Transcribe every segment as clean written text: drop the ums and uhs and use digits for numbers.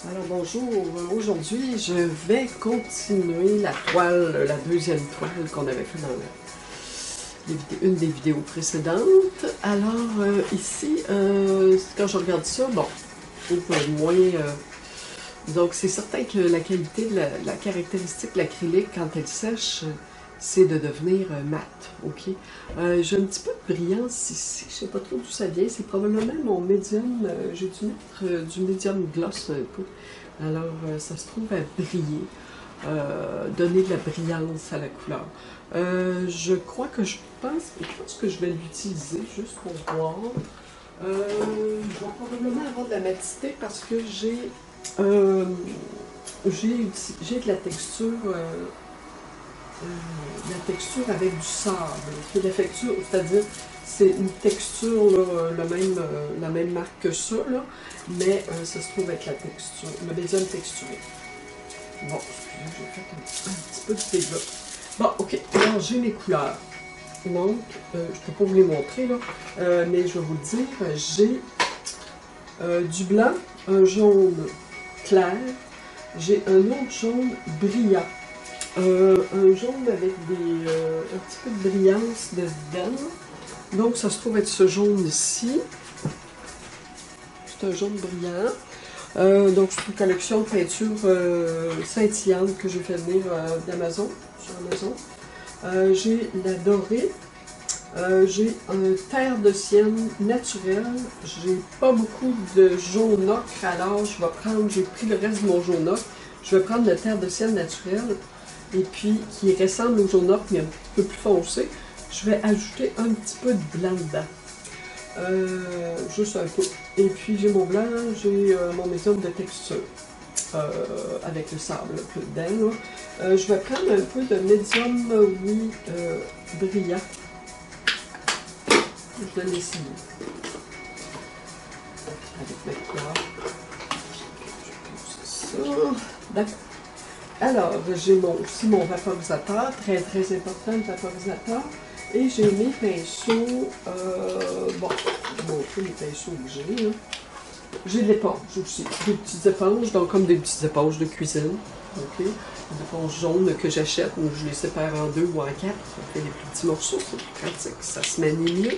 Alors bonjour, aujourd'hui je vais continuer la toile, la deuxième toile qu'on avait fait dans une des vidéos précédentes. Alors ici, quand je regarde ça, bon, je trouve moins... donc c'est certain que la qualité, la caractéristique de l'acrylique quand elle sèche, c'est de devenir mat, ok? J'ai un petit peu de brillance ici, je sais pas trop d'où ça vient, c'est probablement mon médium, j'ai dû mettre du médium gloss un peu. Alors ça se trouve à briller, donner de la brillance à la couleur. Je crois que je pense que je vais l'utiliser juste pour voir. Je vais probablement avoir de la matité parce que j'ai de la texture avec du sable. C'est la texture, c'est-à-dire c'est une texture, là, la même marque que ça, là, mais ça se trouve avec la texture, le médium texturé. Bon, excusez, j'ai fait un petit peu de dégâts. Bon, ok, alors j'ai mes couleurs. Donc, je ne peux pas vous les montrer, là, mais je vais vous le dire, j'ai du blanc, un jaune clair, j'ai un autre jaune brillant. Un jaune avec un petit peu de brillance dedans. Donc ça se trouve être ce jaune ici. C'est un jaune brillant. Donc c'est une collection de peinture scintillante que j'ai fait venir d'Amazon, sur Amazon. J'ai la dorée. J'ai un terre de sienne naturel. J'ai pas beaucoup de jaune ocre, alors j'ai pris le reste de mon jaune ocre. Je vais prendre le terre de sienne naturel. Et puis qui ressemble au jaune ocre, mais un peu plus foncé. Je vais ajouter un petit peu de blanc dedans. Juste un peu. Et puis j'ai mon blanc, j'ai mon médium de texture. Avec le sable un peu dedans. Je vais prendre un peu de médium, oui, brillant. Je vais l'essayer. Avec ma couleur. Je pose ça. D'accord. Alors, j'ai aussi mon vaporisateur, très très important le vaporisateur. Et j'ai mes pinceaux, bon, je vais montrer les pinceaux que j'ai. Hein. J'ai de l'éponge aussi, des petites éponges, donc comme des petites éponges de cuisine. Okay. Des éponges jaunes que j'achète, donc je les sépare en 2 ou en 4. Ça fait des petits morceaux, c'est plus pratique, ça se manie mieux.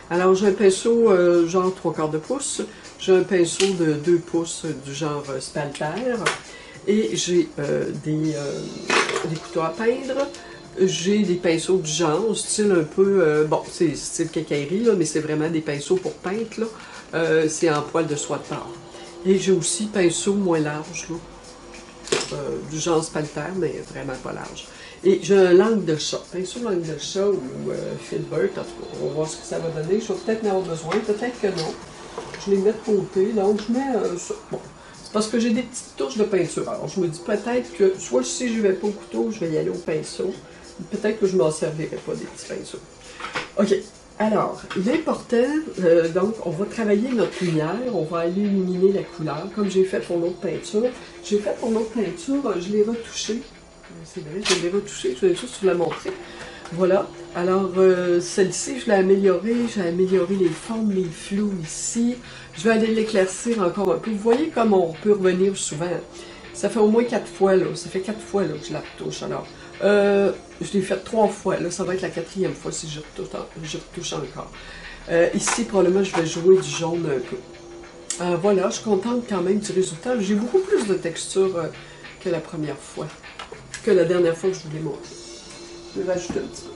Alors j'ai un pinceau genre 3/4 de pouce, j'ai un pinceau de 2 pouces du genre Spalter. Et j'ai des couteaux à peindre, j'ai des pinceaux du genre, style un peu, bon, c'est style quincaillerie, là, mais c'est vraiment des pinceaux pour peindre, là. C'est en poil de soie de porc. Et j'ai aussi pinceaux moins larges, là, du genre Spalter, mais vraiment pas large. Et j'ai un langue de chat, pinceau langue de chat ou Filbert, en tout cas, on va voir ce que ça va donner. Je vais peut-être en avoir besoin, peut-être que non. Je les mets de côté, donc je mets ça. Bon. Parce que j'ai des petites touches de peinture. Alors, je me dis peut-être que, soit si je ne vais pas au couteau, je vais y aller au pinceau. Peut-être que je ne m'en servirai pas des petits pinceaux. OK. Alors, l'important, donc, on va travailler notre lumière. On va aller illuminer la couleur, comme j'ai fait pour l'autre peinture. J'ai fait pour l'autre peinture, je l'ai retouchée. C'est vrai, je l'ai retouchée. Je vais juste vous la montrer. Voilà. Alors, celle-ci, je l'ai améliorée. J'ai amélioré les formes, les flous ici. Je vais aller l'éclaircir encore un peu. Vous voyez comme on peut revenir souvent. Ça fait au moins 4 fois, là. Ça fait 4 fois, là, que je la retouche. Alors, je l'ai fait 3 fois. Là, ça va être la 4e fois si je retouche encore. Ici, probablement, je vais jouer du jaune un peu. Voilà, je suis contente quand même du résultat. J'ai beaucoup plus de texture que la première fois. Que la dernière fois que je vous l'ai montré. Je vais rajouter un petit peu.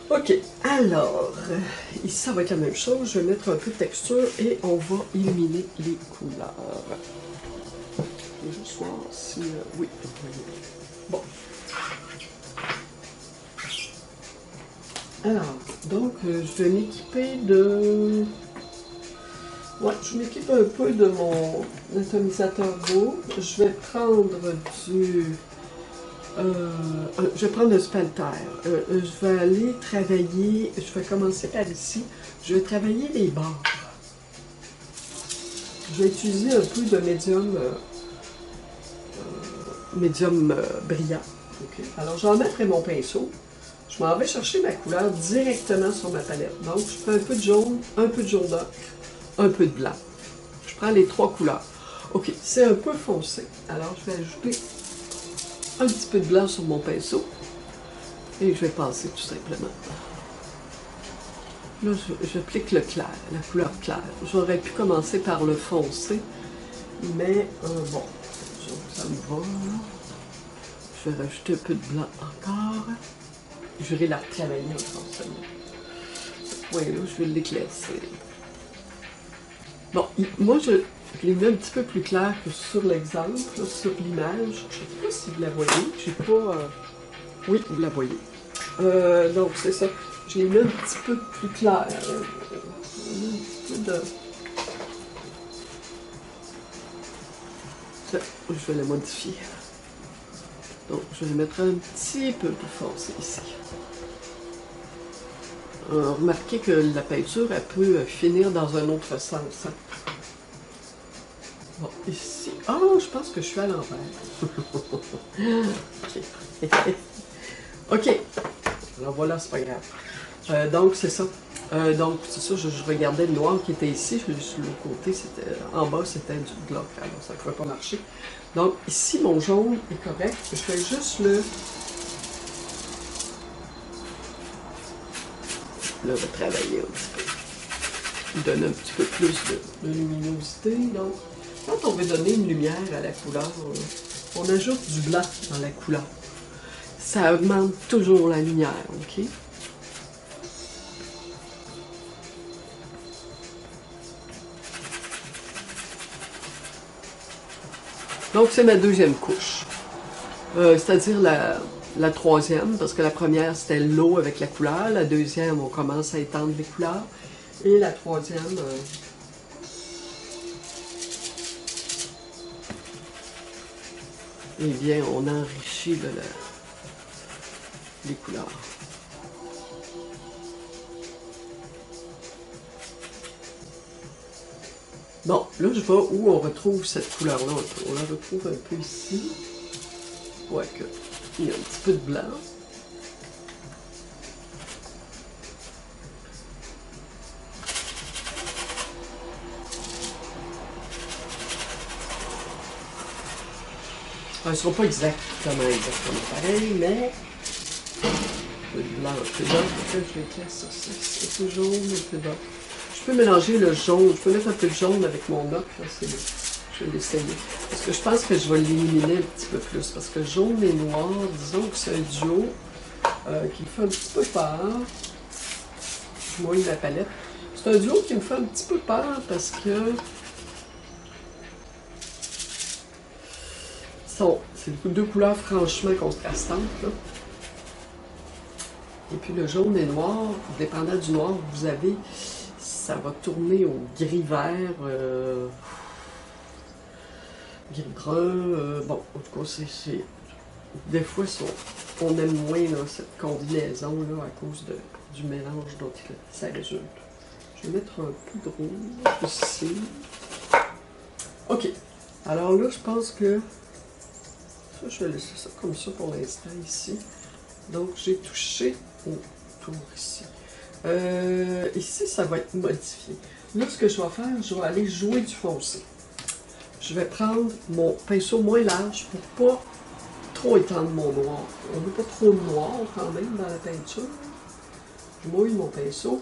Ok, alors, ici ça va être la même chose, je vais mettre un peu de texture et on va illuminer les couleurs. Je vais juste voir si... oui, bon. Alors, donc, je vais m'équiper de... Ouais, je m'équipe un peu de mon atomisateur d'eau. Je vais prendre du... je vais prendre le Spalter. Je vais aller travailler, je vais commencer par ici. Je vais travailler les bords. Je vais utiliser un peu de médium brillant. Okay. Alors, j'en mettrai mon pinceau. Je m'en vais chercher ma couleur directement sur ma palette. Donc, je prends un peu de jaune ocre, un peu de blanc. Je prends les 3 couleurs. Ok, c'est un peu foncé. Alors, je vais ajouter un petit peu de blanc sur mon pinceau. Et je vais passer tout simplement. Là, j'applique le clair, la couleur claire. J'aurais pu commencer par le foncé, mais bon, ça me va. Là. Je vais rajouter un peu de blanc encore. Je vais la retravailler encore seulement. Ce point-là, je vais l'éclaircir. Bon, moi, je l'ai mis un petit peu plus clair que sur l'exemple, sur l'image. Je ne sais pas si vous la voyez. J'ai pas... Oui, vous la voyez. Donc, c'est ça. Je l'ai mis un petit peu plus clair. Un petit peu de... Je vais la modifier. Donc, je vais mettre un petit peu plus foncé ici. Remarquez que la peinture, elle peut finir dans un autre sens. Hein. Bon, ici... Ah, je pense que je suis à l'envers. OK. OK. Alors voilà, c'est pas grave. Donc, c'est ça. Donc, c'est ça, je regardais le noir qui était ici. Sur l'autre côté, c'était en bas, c'était du bloc. Alors, ça ne pouvait pas marcher. Donc, ici, mon jaune est correct. Je vais juste le retravailler un petit peu. Il donne un petit peu plus de luminosité. Donc, quand on veut donner une lumière à la couleur, on ajoute du blanc dans la couleur. Ça augmente toujours la lumière, ok? Donc, c'est ma deuxième couche. C'est-à-dire la troisième, parce que la première, c'était l'eau avec la couleur. La deuxième, on commence à étendre les couleurs. Et la troisième... eh bien, on enrichit les couleurs. Bon, là, je vois où on retrouve cette couleur-là un peu. On la retrouve un peu ici. Ouais, il y a un petit peu de blanc. Elles ne seront pas exactement pareil, mais un peu de blanc, un peu d'or. Je vais éclaircir ça. C'est un peu jaune, un peu d'or. Je peux mélanger le jaune. Je peux mettre un peu de jaune avec mon ocre. Je vais l'essayer. Parce que je pense que je vais l'éliminer un petit peu plus. Parce que jaune et noir, disons que c'est un duo qui me fait un petit peu peur. Je mouille ma palette. C'est un duo qui me fait un petit peu peur parce que c'est deux couleurs franchement contrastantes. Là. Et puis le jaune et noir, dépendant du noir que vous avez, ça va tourner au gris vert, gris brun. Bon, en tout cas, des fois, on aime moins là, cette combinaison là, à cause du mélange dont ça résulte. Je vais mettre un peu de rouge ici. OK. Alors là, je pense que ça, je vais laisser ça comme ça pour l'instant ici. Donc, j'ai touché autour ici. Ici, ça va être modifié. Là, ce que je vais faire, je vais aller jouer du foncé. Je vais prendre mon pinceau moins large pour pas trop étendre mon noir. On ne veut pas trop de noir quand même dans la peinture. Je mouille mon pinceau.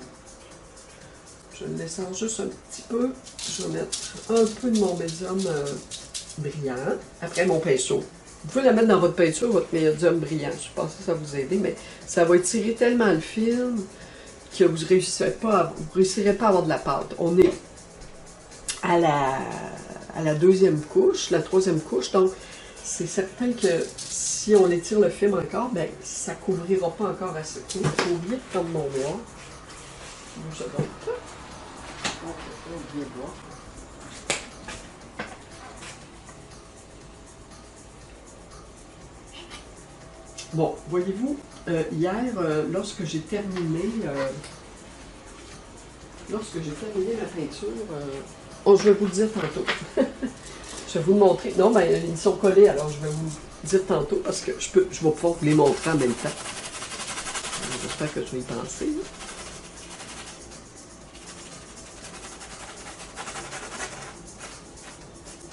Je le laisse juste un petit peu. Je vais mettre un peu de mon médium brillant. Après mon pinceau. Vous pouvez la mettre dans votre peinture, votre médium brillant. Je pense que ça va vous aider, mais ça va étirer tellement le film que vous ne réussirez pas à avoir de la pâte. On est à la deuxième couche, la troisième couche, donc c'est certain que si on étire le film encore, ben ça ne couvrira pas encore assez. J'ai oublié de prendre mon noir. Une seconde. On va voir. Bon, voyez-vous, hier, lorsque j'ai terminé ma peinture, je vais vous le dire tantôt. Je vais vous le montrer. Non, ben, ils sont collés, alors je vais vous le dire tantôt parce que je vais pouvoir vous les montrer en même temps. J'espère que je vais y penser.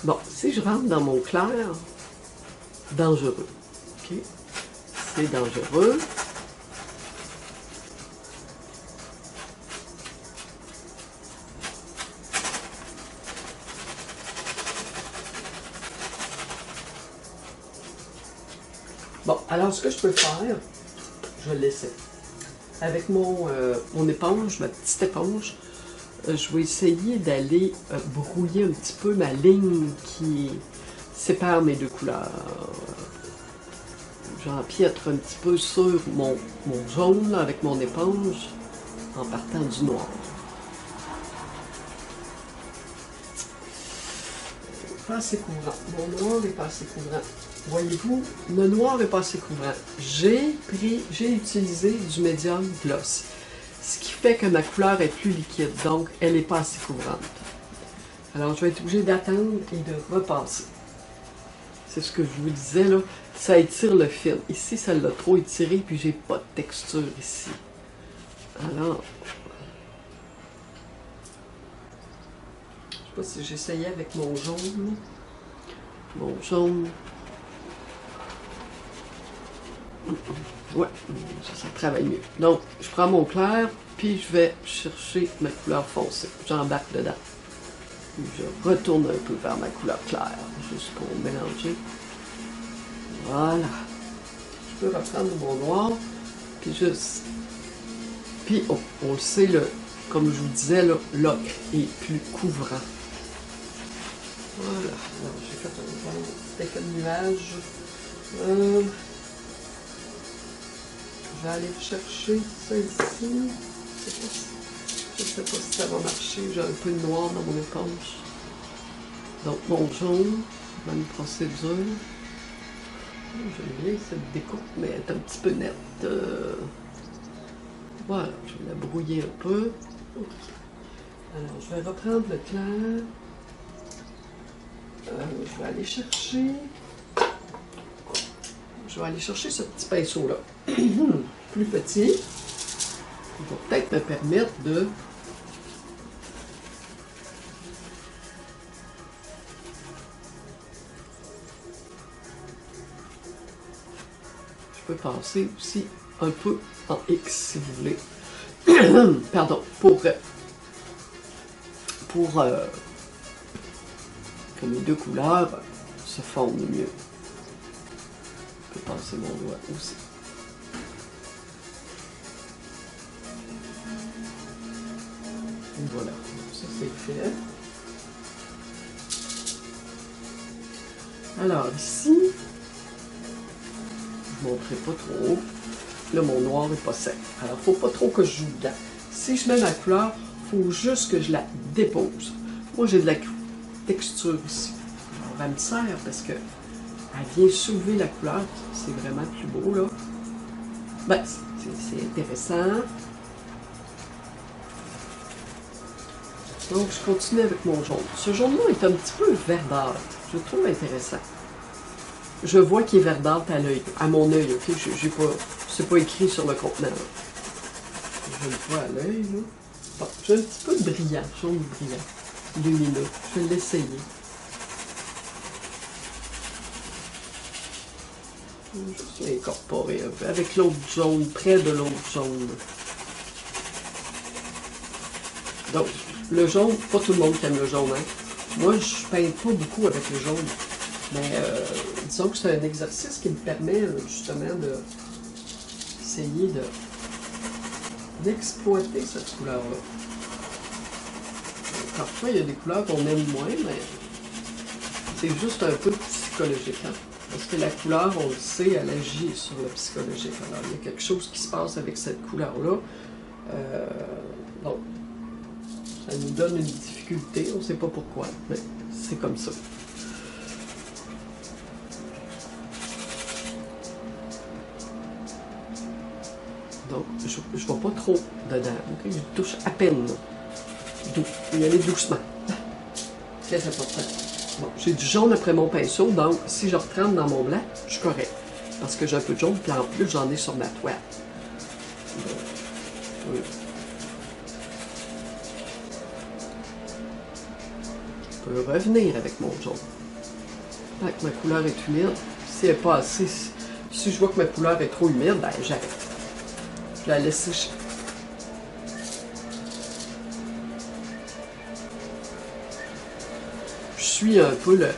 Bon, si je rentre dans mon clair, dangereux. OK? C'est dangereux. Bon, alors ce que je peux faire, je vais le laisser. Avec mon éponge, ma petite éponge, je vais essayer d'aller brouiller un petit peu ma ligne qui sépare mes deux couleurs. J'empiètre un petit peu sur mon jaune là, avec mon éponge en partant du noir. Pas assez couvrant. Mon noir n'est pas assez couvrant. Voyez-vous, le noir n'est pas assez couvrant. J'ai utilisé du médium gloss, ce qui fait que ma couleur est plus liquide, donc elle n'est pas assez couvrante. Alors je vais être obligée d'attendre et de repasser. C'est ce que je vous disais là, ça étire le film. Ici, ça l'a trop étiré, puis j'ai pas de texture ici. Alors, je sais pas si j'essayais avec mon jaune. Mon jaune. Ouais, ça travaille mieux. Donc, je prends mon clair, puis je vais chercher ma couleur foncée. J'embarque dedans. Puis je retourne un peu vers ma couleur claire, juste pour mélanger. Voilà. Je peux reprendre mon noir, puis juste... Puis, oh, on le sait, comme je vous disais, l'ocre est plus couvrant. Voilà. Alors, j'ai fait un bon effet de nuage. Je vais aller chercher ça ici. Je ne sais pas si ça va marcher. J'ai un peu de noir dans mon éponge. Donc mon jaune, même procédure. J'aime bien cette découpe, mais elle est un petit peu nette. Voilà, je vais la brouiller un peu. Okay. Alors, je vais reprendre le clair. Je vais aller chercher... Je vais aller chercher ce petit pinceau-là. Plus petit. Il va peut-être me permettre de... Je peux passer aussi un peu en X, si vous voulez. Pardon, pour que mes deux couleurs se fondent mieux. Je peux passer mon doigt aussi. Et voilà, ça c'est fait. Alors ici, je ne montrerai pas trop. Là, mon noir n'est pas sec. Alors, il ne faut pas trop que je joue dedans. Si je mets ma couleur, il faut juste que je la dépose. Moi, j'ai de la texture ici. Alors, elle me sert parce que elle vient soulever la couleur. C'est vraiment plus beau, là. Ben, c'est intéressant. Donc, je continue avec mon jaune. Ce jaune-là est un petit peu verdâtre. Je le trouve intéressant. Je vois qu'il est verdâtre à l'œil, à mon œil, ok? C'est pas écrit sur le contenant. Là. Je le vois à l'œil, là. Bon, j'ai un petit peu de brillant, jaune brillant, lumineux. Je vais l'essayer. Je vais juste l'incorporer un peu avec l'autre jaune, près de l'autre jaune. Donc, le jaune, pas tout le monde qui aime le jaune, hein. Moi, je peins pas beaucoup avec le jaune. Mais disons que c'est un exercice qui me permet justement d'essayer d'exploiter cette couleur-là. Parfois, il y a des couleurs qu'on aime moins, mais c'est juste un peu psychologique. Hein? Parce que la couleur, on le sait, elle agit sur le psychologique. Alors, il y a quelque chose qui se passe avec cette couleur-là. Donc, ça nous donne une difficulté, on ne sait pas pourquoi, mais c'est comme ça. Donc, je ne vais pas trop dedans. Okay? Je touche à peine. Y aller doucement. Très important. Bon, j'ai du jaune après mon pinceau, donc si je retrempe dans mon blanc, je suis correct. Parce que j'ai un peu de jaune, puis en plus, j'en ai sur ma toile. Oui. peux revenir avec mon jaune. Tant que ma couleur est humide, si elle n'est pas assez, si je vois que ma couleur est trop humide, ben j'arrête. Je la laisse sécher. Je suis un peu le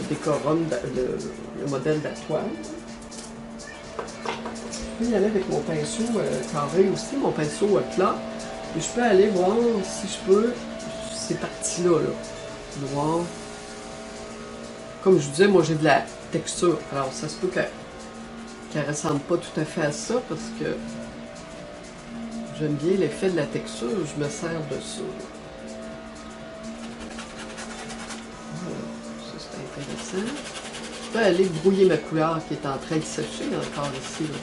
décorum, le modèle de la toile. Je peux y aller avec mon pinceau carré aussi, mon pinceau plat. Et je peux aller voir si je peux, ces parties-là, voir. Comme je vous disais, moi j'ai de la texture. Alors ça se peut qu'elle ne ressemble pas tout à fait à ça parce que j'aime bien l'effet de la texture, je me sers de ça. Voilà, ça c'est intéressant. Je peux aller brouiller ma couleur qui est en train de sécher encore ici. Là.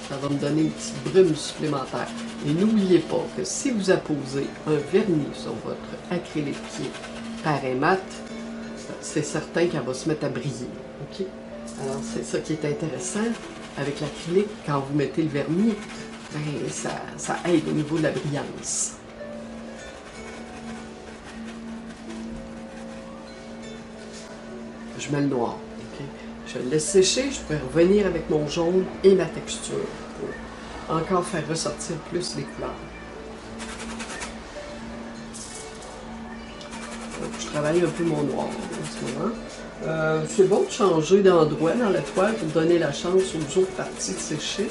Ça va me donner une petite brume supplémentaire. Et n'oubliez pas que si vous apposez un vernis sur votre acrylique qui est paré mat, c'est certain qu'elle va se mettre à briller. Okay? Alors c'est ça qui est intéressant avec l'acrylique, quand vous mettez le vernis, ben, ça aide au niveau de la brillance. Je mets le noir. Okay? Je le laisse sécher, je peux revenir avec mon jaune et ma texture pour encore faire ressortir plus les couleurs. Donc, je travaille un peu mon noir en ce moment. C'est bon de changer d'endroit dans la toile pour donner la chance aux autres parties de sécher.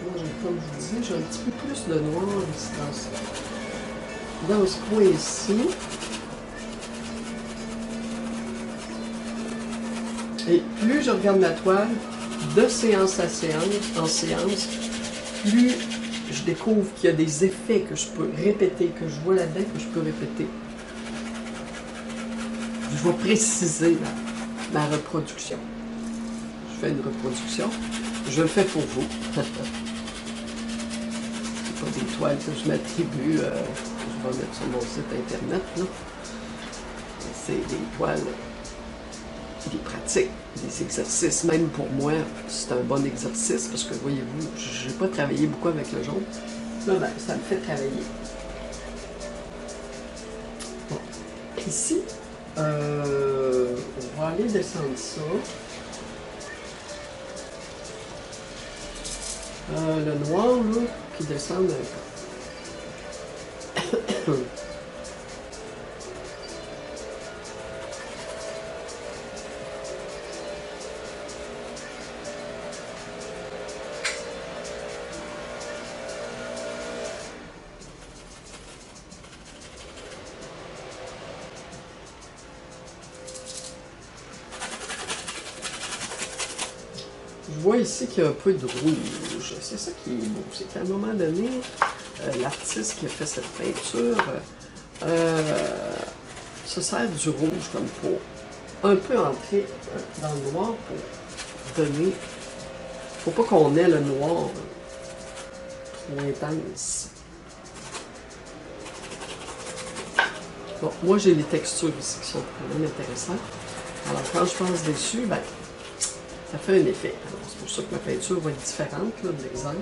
Moi, comme je vous dis, j'ai un petit peu plus de noir ici dans ce coin ici. Et plus je regarde ma toile, de séance en séance, plus je découvre qu'il y a des effets que je peux répéter, que je vois là-dedans, que je peux répéter. Je vais préciser ma reproduction. Je fais une reproduction. Je le fais pour vous. C'est pas des toiles que je m'attribue. Je vais mettre sur mon site internet. C'est des toiles, des pratiques, des exercices. Même pour moi, c'est un bon exercice parce que, voyez-vous, je n'ai pas travaillé beaucoup avec le jaune. Là, ben, ça me fait travailler. Bon. Ici, on va aller descendre ça. Le noir, là, qui descend un peu. Je vois ici qu'il y a un peu de rouge. C'est ça qui est beau. C'est qu'à un moment donné, l'artiste qui a fait cette peinture se sert du rouge comme pour un peu entrer dans le noir pour donner. Faut pas qu'on ait le noir trop intense. Bon, moi j'ai les textures ici qui sont quand même intéressantes. Alors quand je passe dessus, ben, ça fait un effet. C'est pour ça que ma peinture va être différente là, de l'exemple.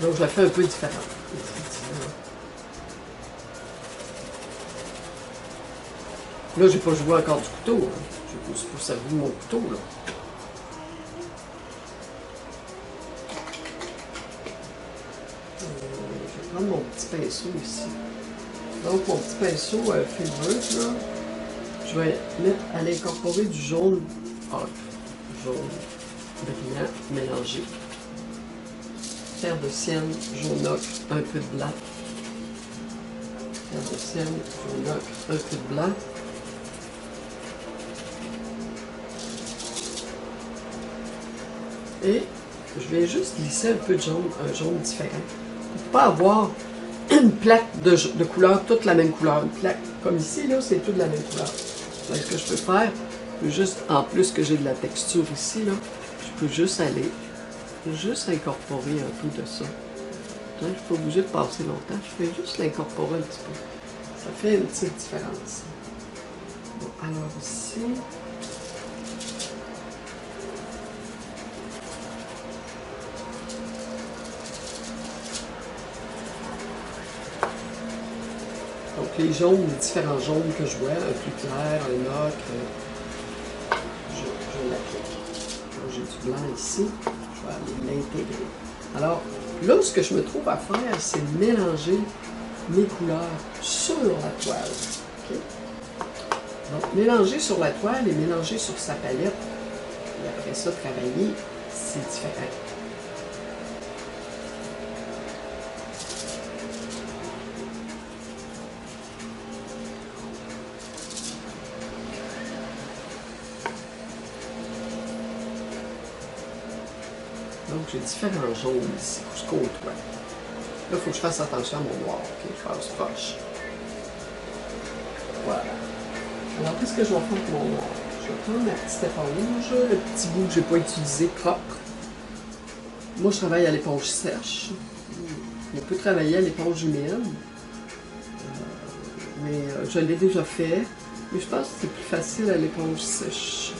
Donc je la fais un peu différente. Là, j'ai pas joué encore du couteau. Hein. Je suis pour servir mon couteau. Là. Je vais prendre mon petit pinceau ici. Donc, mon petit pinceau filmeuse, là, je vais aller incorporer du jaune ocre, jaune brillant, mélangé. Terre de sienne, jaune ocre, un peu de blanc. Terre de sienne, jaune ocre, un peu de blanc. Et je vais juste glisser un peu de jaune, un jaune différent. Pour ne pas avoir une plaque de couleur, toute la même couleur. Une plaque comme ici, là, c'est toute la même couleur. Donc, ce que je peux faire, juste en plus que j'ai de la texture ici, là, je peux juste aller, juste incorporer un peu de ça. Je ne suis pas obligée de passer longtemps, je fais juste l'incorporer un petit peu. Ça fait une petite différence. Bon, alors ici, les jaunes, les différents jaunes que je vois, un plus clair, un ocre, je l'applique. Là, j'ai du blanc ici, je vais aller l'intégrer. Alors, là, ce que je me trouve à faire, c'est mélanger mes couleurs sur la toile. Okay? Donc, mélanger sur la toile et mélanger sur sa palette, et après ça, travailler, c'est différent. Donc, j'ai différents jaunes ici jusqu'au toit. Là, il faut que je fasse attention à mon noir. Okay? Je passe proche. Voilà. Alors, qu'est-ce que je vais faire pour mon noir? Je vais prendre ma petite éponge, le petit bout que je n'ai pas utilisé propre. Moi, je travaille à l'éponge sèche. On peut travailler à l'éponge humide. Mais je l'ai déjà fait. Mais je pense que c'est plus facile à l'éponge sèche.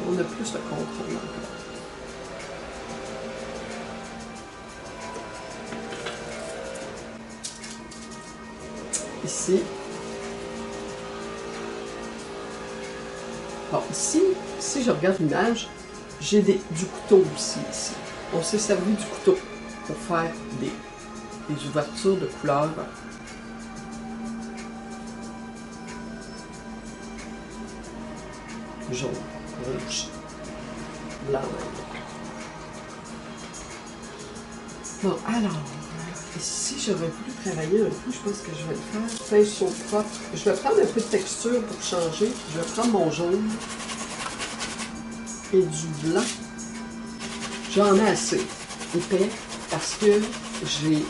On a plus le contrôle encore. Ici. Bon, ici, si je regarde l'image, j'ai du couteau aussi ici. On s'est servi du couteau pour faire des ouvertures de couleurs. Jaune, rouge, blanc. Bon, alors, ici, j'aurais voulu travailler un peu, je pense que je vais le faire. Pinceau propre. Je vais prendre un peu de texture pour changer. Je vais prendre mon jaune et du blanc. J'en ai assez épais parce que j'ai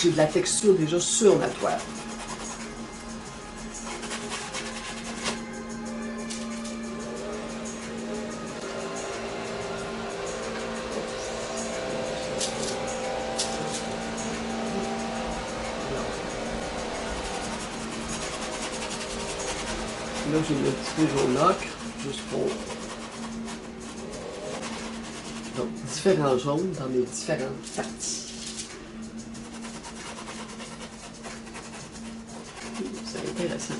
de la texture déjà sur la toile. Là, j'ai mis un petit peu jaune ocre, juste pour... Donc, différents jaunes dans mes différentes parties. C'est intéressant.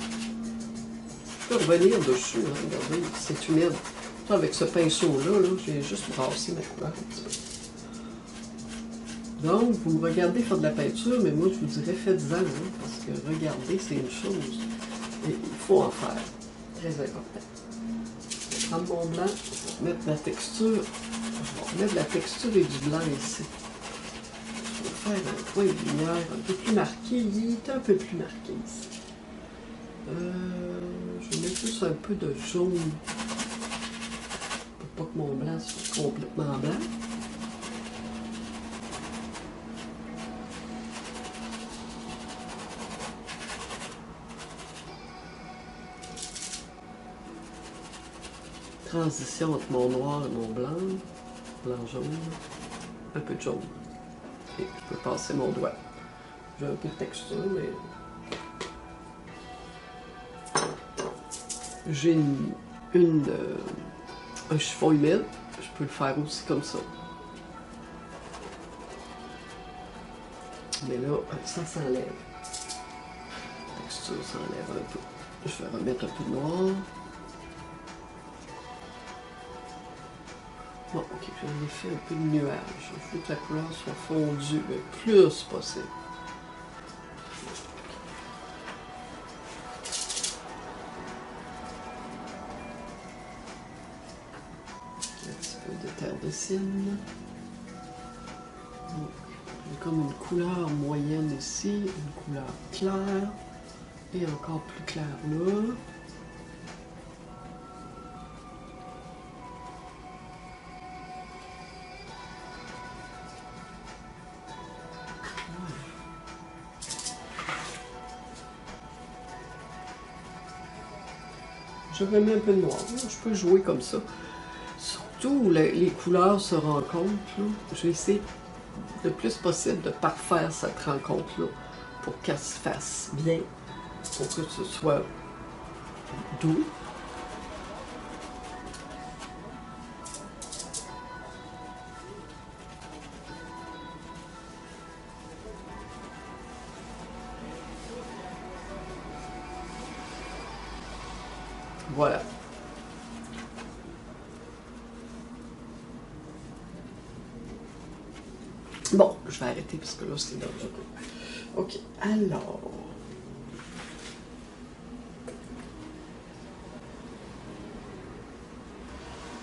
Je peux revenir dessus, hein, regardez, c'est humide. Avec ce pinceau-là, là, j'ai juste brassé ma couleur un petit peu. Donc, vous me regardez faire de la peinture, mais moi, je vous dirais faites-en, hein, parce que regarder, c'est une chose. Et il faut en faire. Très important. Je vais prendre mon blanc, je vais mettre la texture. Je vais mettre de la texture et du blanc ici. Je vais faire un point de lumière un peu plus marqué. Il est un peu plus marqué ici. Je vais mettre juste un peu de jaune pour pas que mon blanc soit complètement blanc. Transition entre mon noir et mon blanc, blanc-jaune, un peu de jaune. Et je peux passer mon doigt. J'ai un peu de texture, mais... J'ai un chiffon humide, je peux le faire aussi comme ça. Mais là, ça s'enlève. La texture s'enlève un peu. Je vais remettre un peu de noir. Bon, ok, j'en ai fait un peu de nuage. Je veux que la couleur soit fondue le plus possible. Un petit peu de terre de cygne. J'ai comme une couleur moyenne ici, une couleur claire et encore plus claire là. Je remets un peu de noir. Je peux jouer comme ça. Surtout où les couleurs se rencontrent. Là. Je vais essayer le plus possible de parfaire cette rencontre-là pour qu'elle se fasse bien, pour que ce soit doux. Voilà. Bon, je vais arrêter parce que là, c'est dangereux. OK, alors...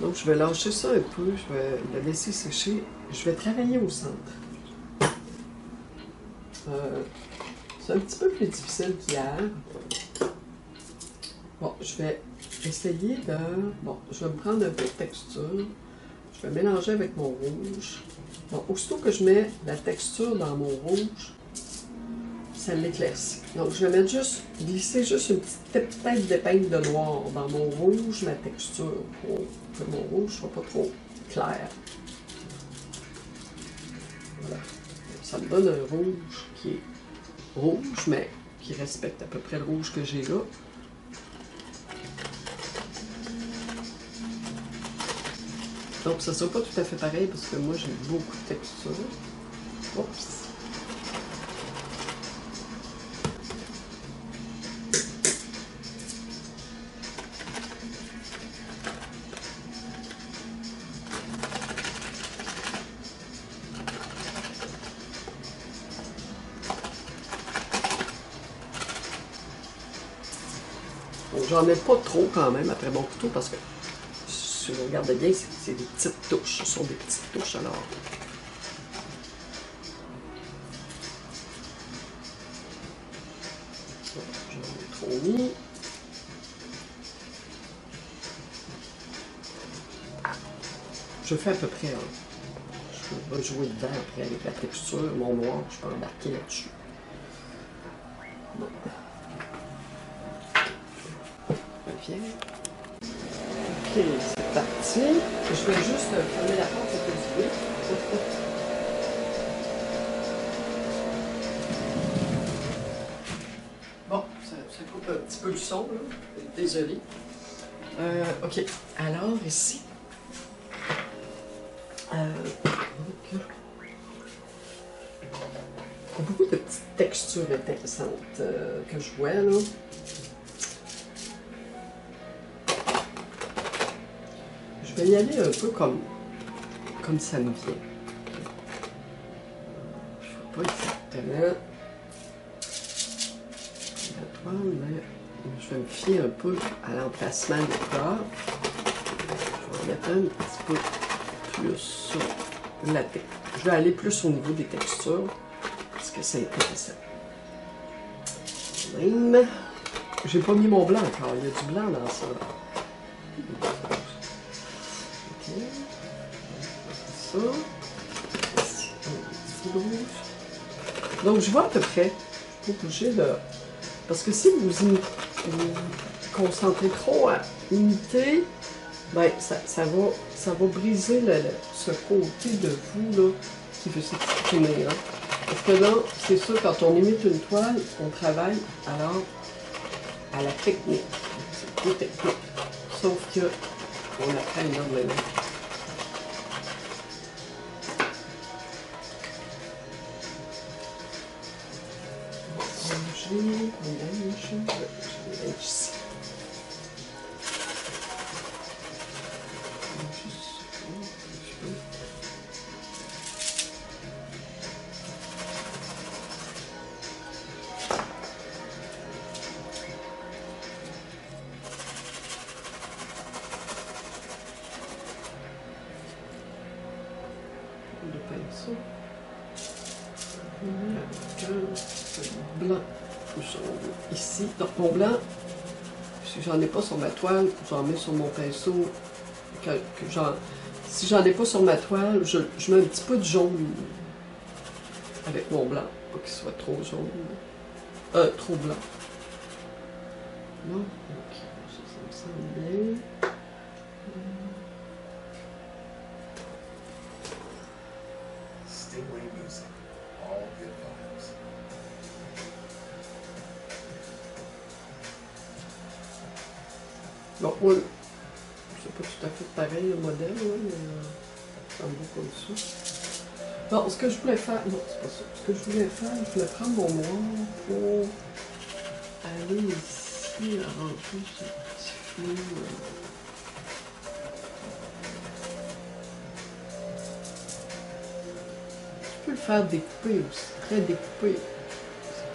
Donc, je vais lâcher ça un peu, je vais le laisser sécher. Je vais travailler au centre. C'est un petit peu plus difficile qu'hier. Bon, je vais essayer de... Bon, je vais me prendre un peu de texture. Je vais mélanger avec mon rouge. Bon, aussitôt que je mets la texture dans mon rouge, ça l'éclaircit. Donc, je vais mettre juste, glisser juste une petite tête d'épingle de noir dans mon rouge, ma texture, pour que mon rouge soit pas trop clair. Voilà. Ça me donne un rouge qui est rouge, mais qui respecte à peu près le rouge que j'ai là. Donc, ça ne sera pas tout à fait pareil parce que moi, j'ai beaucoup de texture. Oups! J'en ai pas trop quand même après mon couteau parce que si vous regardez bien, c'est des petites touches. Ce sont des petites touches alors. J'en ai trop mis. Je fais à peu près. Je vais jouer dedans après avec la texture. Mon noir, je peux embarquer là-dessus. Bon. Ok, c'est parti. Je vais juste fermer la porte pour que du bruit. Bon, ça coupe un petit peu le son, là. Désolé. Ok, alors ici. Donc, beaucoup de petites textures intéressantes que je vois là. Je vais y aller un peu comme ça me vient. Je ne sais pas exactement la toile, mais je vais me fier un peu à l'emplacement des corps. Je vais en mettre un petit peu plus sur la tête. Je vais aller plus au niveau des textures parce que c'est intéressant. Même, j'ai pas mis mon blanc encore, il y a du blanc dans ça. Ça. Donc, je vois à peu près. Je suis pas obligée de... Parce que si vous concentrez trop à imiter, ben, ça va briser ce côté de vous là, qui veut s'exprimer. Hein. Parce que là, c'est sûr, quand on imite une toile, on travaille alors à la technique. C'est trop technique. Sauf que on apprend énormément. J'ai ici. Le pinceau. Blanc. Ici, donc mon blanc, si j'en ai pas sur ma toile, j'en mets sur mon pinceau. Si j'en ai pas sur ma toile, je mets un petit peu de jaune avec mon blanc, pas qu'il soit trop jaune, trop blanc. Non, ok, ça me semble bien. Stingray music, all good vibes. Donc, moi, c'est pas tout à fait pareil le modèle, là, mais ça me va comme ça. Non, ce que je voulais faire, non, c'est pas ça. Ce que je voulais faire, je voulais prendre mon noir pour aller ici, arranger ce petit plus... Je peux le faire découper aussi, très découpé.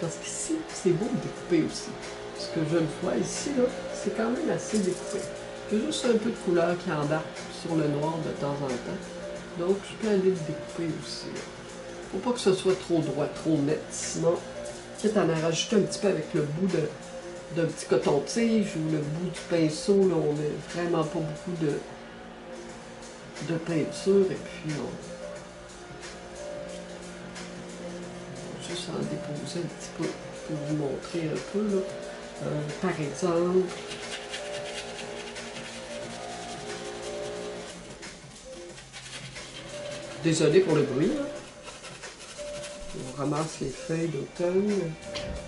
Parce qu'ici, c'est beau de découper aussi. Ce que je le vois ici, là, c'est quand même assez découpé. Il y a juste un peu de couleur qui embarque sur le noir de temps en temps. Donc, je peux aller le découper aussi. Faut pas que ce soit trop droit, trop net, sinon, quitte à en rajouter un petit peu avec le bout d'un petit coton-tige ou le bout du pinceau, là, on n'a vraiment pas beaucoup de peinture, et puis on va juste en déposer un petit peu pour vous montrer un peu, là. Par exemple, désolé pour le bruit, là. On ramasse les feuilles d'automne.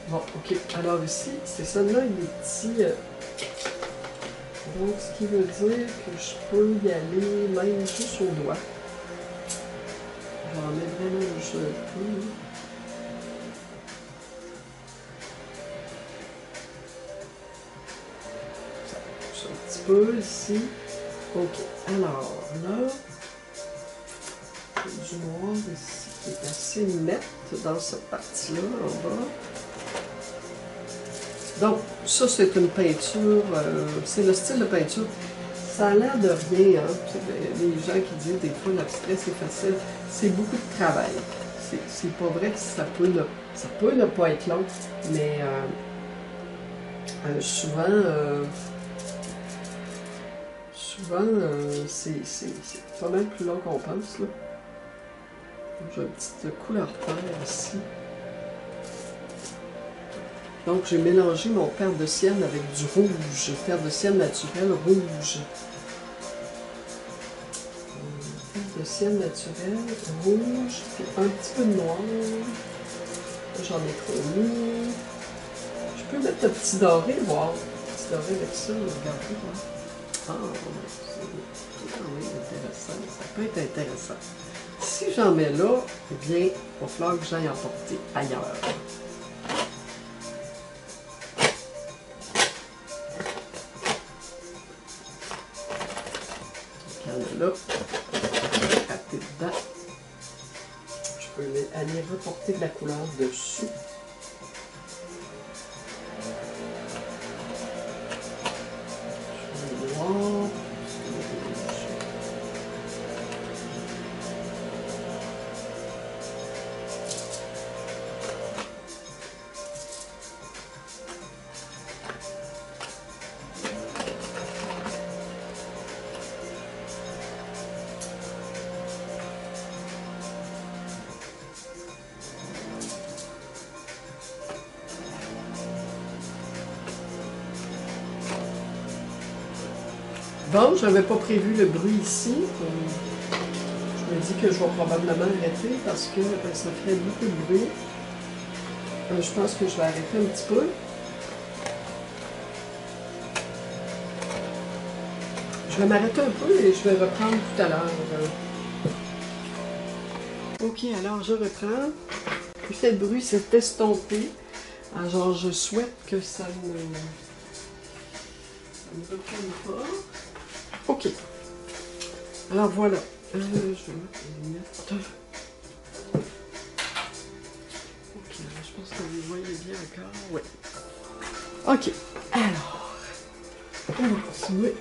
Bon, ok. Alors ici, c'est seulement il est petit. Donc, ce qui veut dire que je peux y aller même juste au doigt. J'en mets vraiment juste un peu. Ça pousse un petit peu ici. Ok. Alors, là, j'ai du noir ici qui est assez net dans cette partie-là, en bas. Donc, ça, c'est une peinture, c'est le style de peinture. Ça a l'air de rien, hein. Les gens qui disent des fois l'abstrait c'est facile, c'est beaucoup de travail. C'est pas vrai que ça peut ne pas être long, mais souvent, c'est pas mal plus long qu'on pense, là. J'ai une petite couleur terre ici. Donc, j'ai mélangé mon fer de sienne avec du rouge, fer de sienne naturel rouge. Fer de sienne naturel rouge, puis un petit peu de noir. J'en ai trop mis. Je peux mettre un petit doré, voir. Un petit doré avec ça, regardez. Ah, c'est quand même intéressant. Ça peut être intéressant. Si j'en mets là, eh bien, il va falloir que j'aille en porter ailleurs. Là, taper dedans. Je peux aller reporter de la couleur dessus. Je vais voir. Bon, je n'avais pas prévu le bruit ici. Je me dis que je vais probablement arrêter parce que ça ferait beaucoup de bruit. Je pense que je vais arrêter un petit peu. Je vais m'arrêter un peu et je vais reprendre tout à l'heure. Ok, alors je reprends. L'effet de bruit s'est estompé. Alors, je souhaite que ça ne reprenne pas. Ok. Alors voilà. Je vais mettre les lunettes. Ok, je pense que vous voyez bien encore. Oui. Ok. Alors, on va continuer.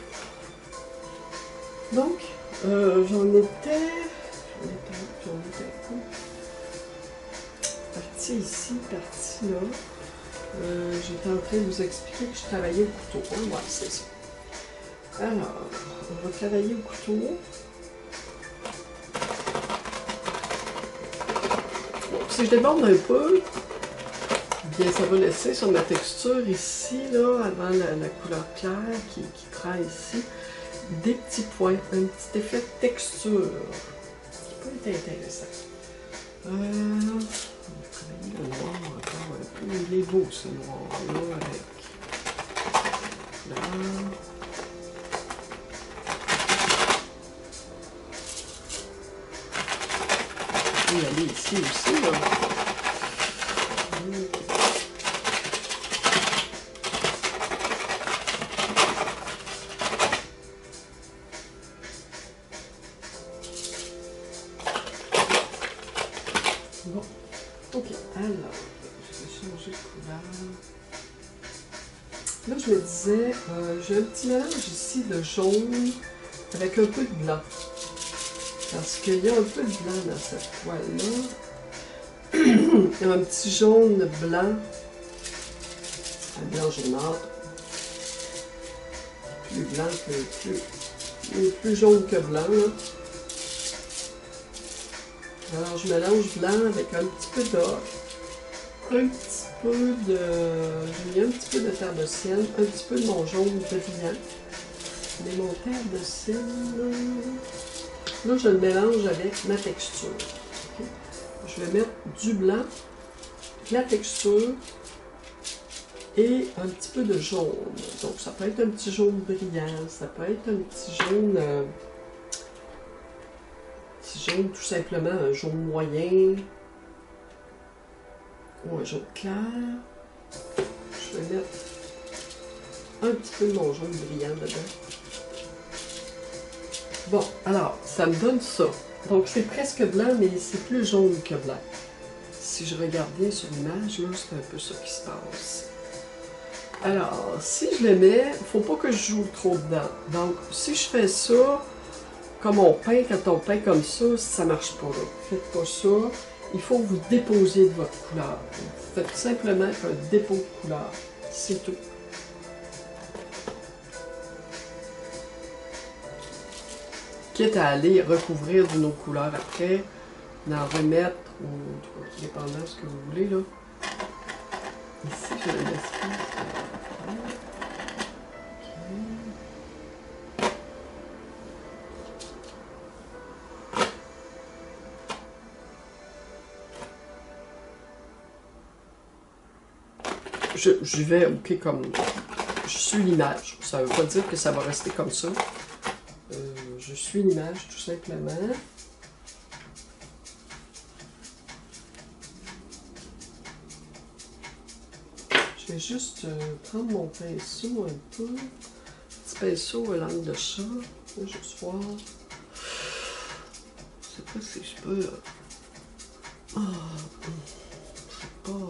Donc, j'en étais partie ici, partie là. J'étais en train de vous expliquer que je travaillais au couteau. Hein? Ouais, c'est ça. Alors, on va travailler au couteau. Bon, si je déborde un peu, bien ça va laisser sur ma texture ici, là, avant la couleur claire qui travaille ici, des petits points, un petit effet de texture qui peut être intéressant. On va travailler le noir encore un peu. Il est beau ce noir-là avec là. Je vais aller ici aussi, là. Ok, alors, je vais changer de couleur. Là, je me disais, j'ai un petit mélange ici de jaune avec un peu de blanc. Parce qu'il y a un peu de blanc dans cette toile-là. Il y a un petit jaune blanc. Un blanc jaunâtre. Plus blanc que plus jaune que blanc. Là. Alors, je mélange blanc avec un petit peu d'or. Un petit peu de... J'ai mis un petit peu de terre de sienne. Un petit peu de mon jaune brillant. Mais mon terre de sienne... Là, je le mélange avec ma texture. Okay? Je vais mettre du blanc, la texture et un petit peu de jaune. Donc, ça peut être un petit jaune brillant, ça peut être un petit jaune tout simplement, un jaune moyen ou un jaune clair. Je vais mettre un petit peu de mon jaune brillant dedans. Bon, alors, ça me donne ça. Donc, c'est presque blanc, mais c'est plus jaune que blanc. Si je regarde bien sur l'image, là, c'est un peu ça qui se passe. Alors, si je le mets, il ne faut pas que je joue trop dedans. Donc, si je fais ça, comme on peint, quand on peint comme ça ne marche pas. Là. Faites pas ça. Il faut que vous déposiez de votre couleur. Vous faites simplement un dépôt de couleur. C'est tout. Quitte à aller recouvrir d'une autre couleur après, d'en remettre, ou dépendant de ce que vous voulez, là. Ici, je vais laisser. Je vais, ok, comme je suis l'image. Ça ne veut pas dire que ça va rester comme ça. Je suis l'image, tout simplement. Je vais juste prendre mon pinceau un peu. Petit pinceau à langue de chat. Je vais juste voir. Je sais pas si je peux. Je sais pas.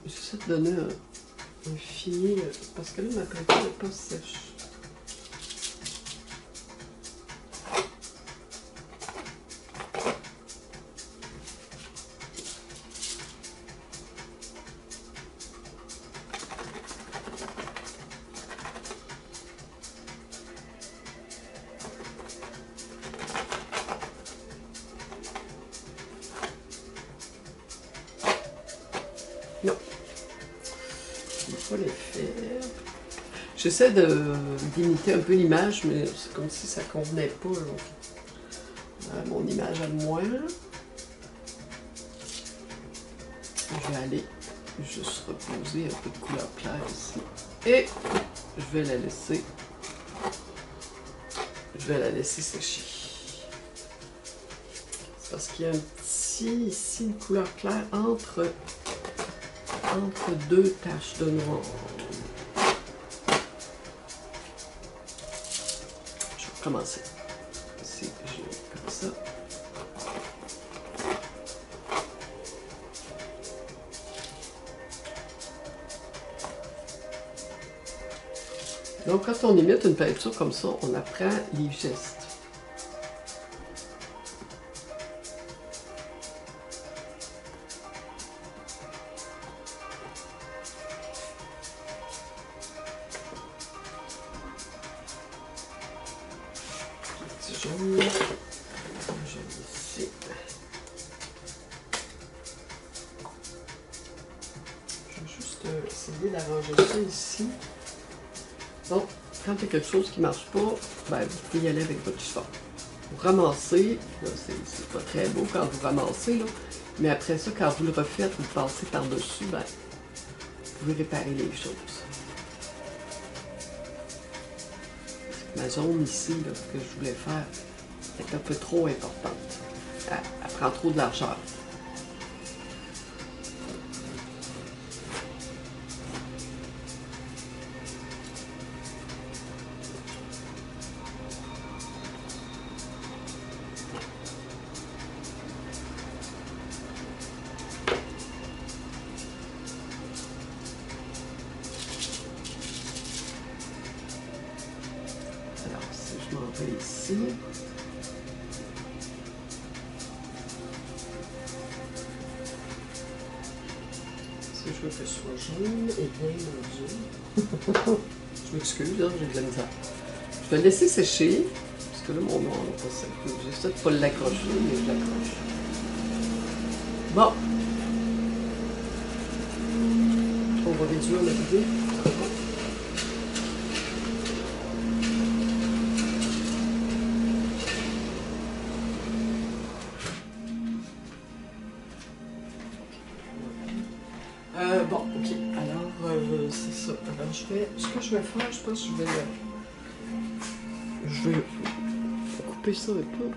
J'essaie de donner un filet. Parce que là, ma peinture n'est pas sèche. Non. Je ne vais pas les faire. J'essaie d'imiter un peu l'image, mais c'est comme si ça ne convenait pas à mon image à moi. Je vais aller juste reposer un peu de couleur claire ici. Et je vais la laisser. Je vais la laisser sécher. C'est parce qu'il y a un petit, ici, une couleur claire entre deux taches de noir. Je vais recommencer. Ici, je vais comme ça. Donc, quand on imite une peinture comme ça, on apprend les gestes. Petit jaune. Jaune ici. Je vais juste essayer d'arranger ça ici. Donc, quand il y a quelque chose qui ne marche pas, ben, vous pouvez y aller avec votre chiffon. Vous ramassez, c'est pas très beau quand vous ramassez, là, mais après ça, quand vous le refaites, vous passez par-dessus, ben, vous pouvez réparer les choses. Ma zone ici, là, que je voulais faire, est un peu trop importante. Elle prend trop de largeur. rentrer ici. Si je veux que ce soit jaune et bien dur. Je m'excuse, hein, j'ai de la misère. Je vais le laisser sécher, parce que là, mon noir n'est pas sec. J'essaie de ne pas l'accrocher, mais je l'accroche. Bon. On va réduire le bébé. Bon, ok. Alors, c'est ça. Alors, ce que je vais faire, je pense que je vais couper ça un peu.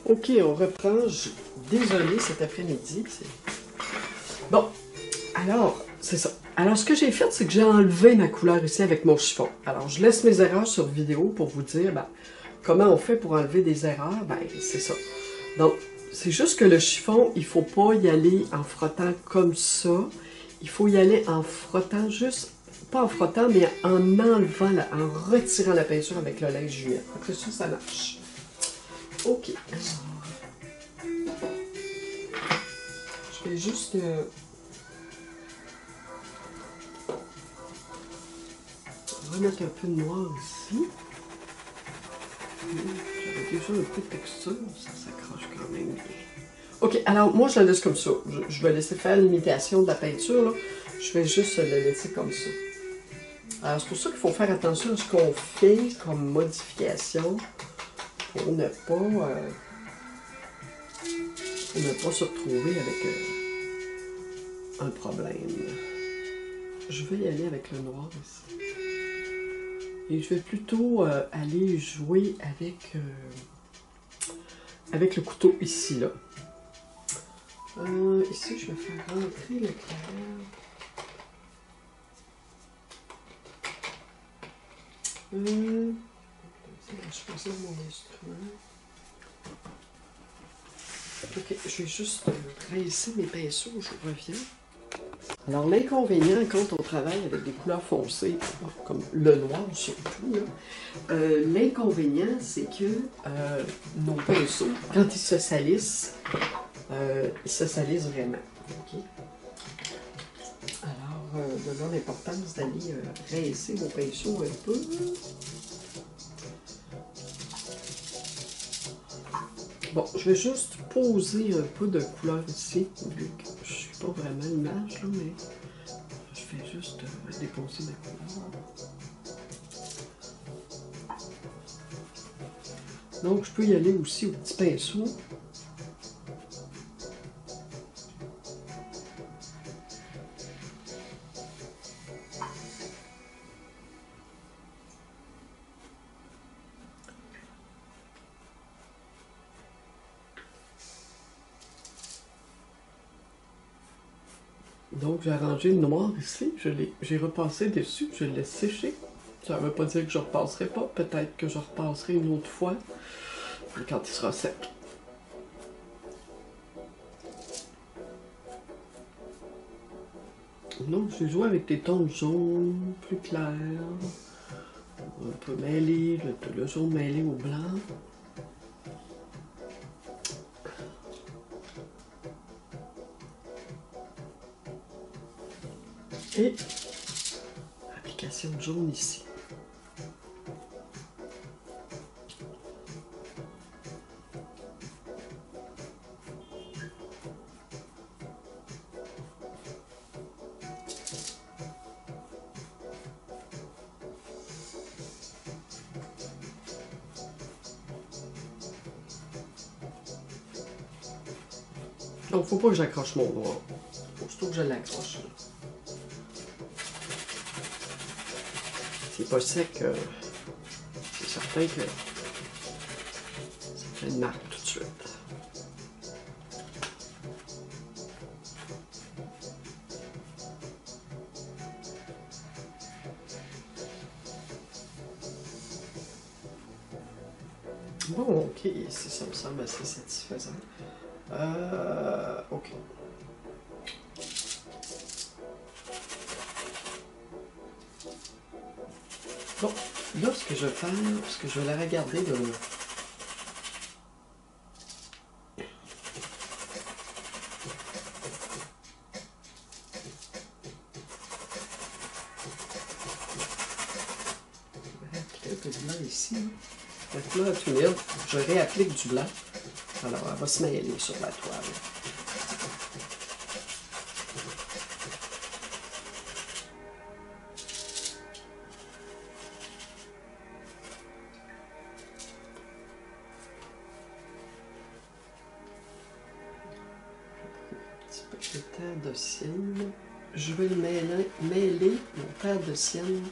Ok, on reprend. Désolée, cet après-midi. Bon, alors, c'est ça. Alors, ce que j'ai fait, c'est que j'ai enlevé ma couleur ici avec mon chiffon. Alors, je laisse mes erreurs sur vidéo pour vous dire comment on fait pour enlever des erreurs. Ben, c'est ça. Donc, c'est juste que le chiffon, il ne faut pas y aller en frottant comme ça. Il faut y aller en frottant juste, pas en frottant, mais en enlevant, en retirant la peinture avec le linge humide. Après ça marche. Ok. Je vais juste... remettre un peu de noir ici. J'avais déjà un peu de texture, ça s'accroche quand même bien. Ok, alors moi je la laisse comme ça. Je vais laisser faire l'imitation de la peinture, là. Je vais juste la laisser comme ça. Alors c'est pour ça qu'il faut faire attention à ce qu'on fait comme modification pour ne pas se retrouver avec un problème. Je vais y aller avec le noir ici. Et je vais plutôt aller jouer avec le couteau ici, là. Ici, je vais faire rentrer le clair. Je vais poser mon instrument. Ok, je vais juste rincer mes pinceaux, je reviens. Alors, l'inconvénient quand on travaille avec des couleurs foncées, comme le noir surtout, l'inconvénient, c'est que nos pinceaux, quand ils se salissent vraiment. Okay? Alors, de là l'importance d'aller rincer vos pinceaux un peu. Bon, je vais juste poser un peu de couleur ici, vu que je ne suis pas vraiment l'image, mais je vais juste déposer la couleur. Donc, je peux y aller aussi au petit pinceau. Donc, j'ai arrangé le noir ici, j'ai repassé dessus, je le laisse sécher. Ça ne veut pas dire que je ne repasserai pas, peut-être que je repasserai une autre fois, quand il sera sec. Donc, j'ai joué avec des tons jaunes plus clairs, un peu mêlés, le jaune mêlé au blanc. Et application de jaune ici. Donc, faut pas que j'accroche mon noir. Faut surtout que je l'accroche. C'est pas sec, c'est certain que ça fait une marque tout de suite. Bon, ok, ça me semble assez satisfaisant. Ok. Bon, là, ce que je vais faire, parce que je vais la regarder de loin. Un peu de blanc ici. Donc là, tout humide, je réapplique du blanc. Alors, elle va se mêler sur la toile. Un petit peu de terre de sienne. Je vais le mêler mon terre de sienne.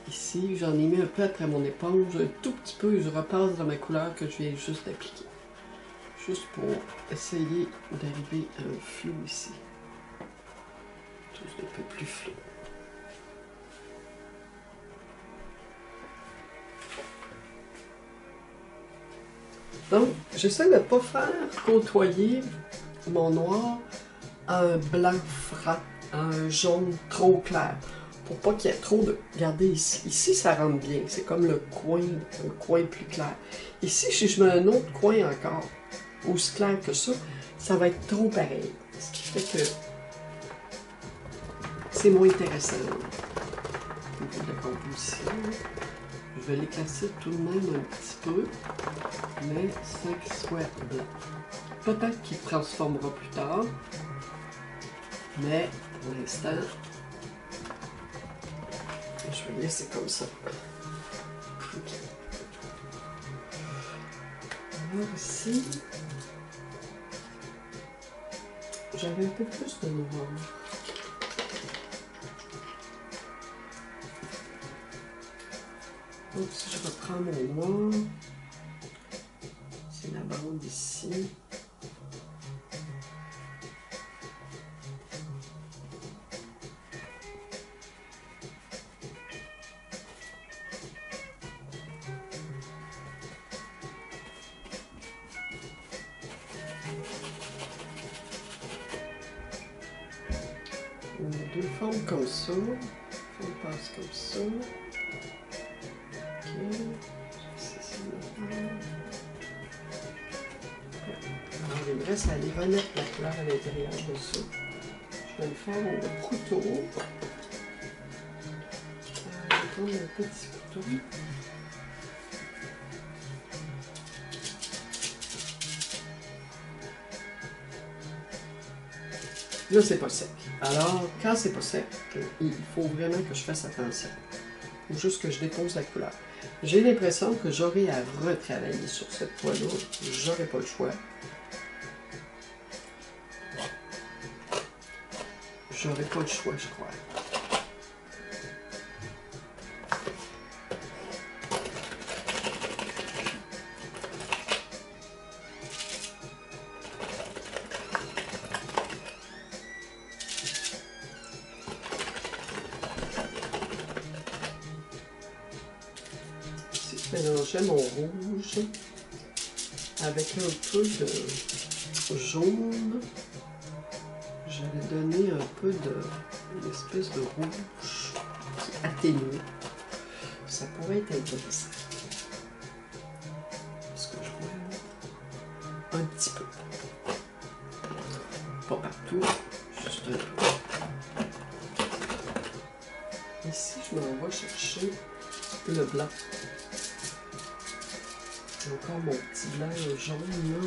Ici, j'en ai mis un peu après mon éponge, un tout petit peu, et je repasse dans ma couleur que je viens juste d'appliquer. Juste pour essayer d'arriver à un flou ici. Juste un peu plus flou. Donc, j'essaie de ne pas faire côtoyer mon noir à un blanc franc, à un jaune trop clair. Pour pas qu'il y ait trop de... Regardez ici. Ici, ça rentre bien. C'est comme le coin, un coin plus clair. Ici, si je mets un autre coin encore, aussi clair que ça va être trop pareil. Ce qui fait que c'est moins intéressant. Au niveau de la composition, je vais l'éclaircir tout de même un petit peu, mais sans qu'il soit blanc. Peut-être qu'il transformera plus tard, mais pour l'instant, je vais le laisser comme ça. Okay. Alors ici, j'avais un peu plus de noir. Donc si je reprends mon noir, c'est la bande ici. On a deux formes comme ça. On passe comme ça. Ok. Alors, il me reste à aller remettre la couleur à l'intérieur de ça. Je vais le faire au couteau. Je vais prendre un petit couteau. Là, c'est pas sec. Alors, quand c'est pas sec, il faut vraiment que je fasse attention. Il faut juste que je dépose la couleur. J'ai l'impression que j'aurai à retravailler sur cette toile-là. J'aurai pas le choix. J'aurai pas le choix, je crois. Je mélangeais mon rouge avec un peu de jaune. J'allais donner un peu une espèce de rouge atténué. Ça pourrait être intéressant. Est-ce que je vois un petit peu. Pas partout, juste un peu. Ici, je m'en vais chercher le blanc. J'ai encore mon petit blanc jaune là,